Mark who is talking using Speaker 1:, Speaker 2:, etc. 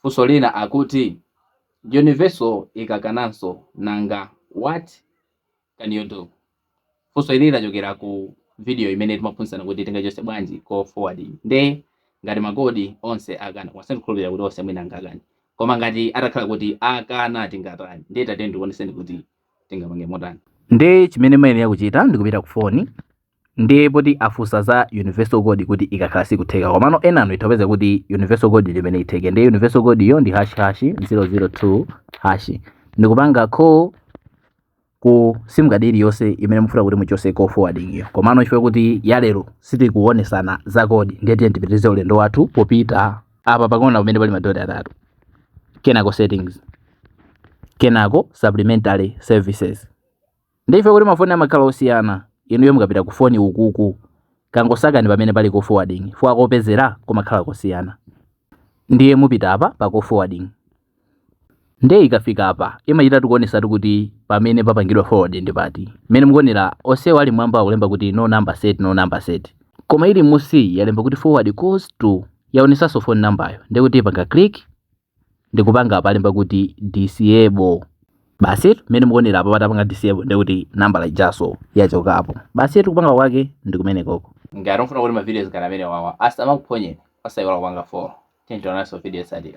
Speaker 1: Funso lina akuti universal ikakananso nanga what can you do? Funso ili lachokera ku video imene timaphunzitsana kuti tingachose bwanji call forwarding. Nde ngati makodi onse akana kwasandikhulupirira kuti onse mwina angakani, koma ngati atakhala kuti akana tingatani, ndiye tate ndikuoneseni kuti tingapange motani. Nde chimene mayenera kuchita ndikupita ku phone ndiye poti afusa za universal code kuti ikakhala sikutheka, komano enano itapeza kuti universal code limene itheke. Ndiye universal code iyo ndi #002#. Ndikupanga call ku sim card iliyonse imene mufuna kuti muchose call forwarding iyo, komano chifukwa kuti yalero sitikuonesana za code ndiye tiye tipitirize ulendo wathu popita apa pakona pamene pali madoti atatu, kenako settings, kenako supplementary services. Ndiye kuti mafoni amakhala osiyana, inuyo mukapita ku phone ukuku kangosakani pamene pali call forwarding fwa kopezera kumakhala kosiyana. Ndiye mupita apa pa call forwarding. Ndiye ikafika apa imachita tikuonesa kuti pamene papangidwa forward ndi pati mmene mukuonera onsewa ali mwamba akulemba kuti no number set, no number set, koma ili musi yalemba kuti forward calls to, yaonesanso phone number yo. Ndiye kuti panga click ndikupanga apa alemba kuti disable. Basi mmene mukuonera apa patapanga disable ndiye kuti number ijaso yachoka apo. Basi tikupanga kwake ndikumene koko. Ngati mufuna kuti ma videos kana amene wawa asamakuphonyeni, asaiwala kupanga follow. Tintonaso video sadira.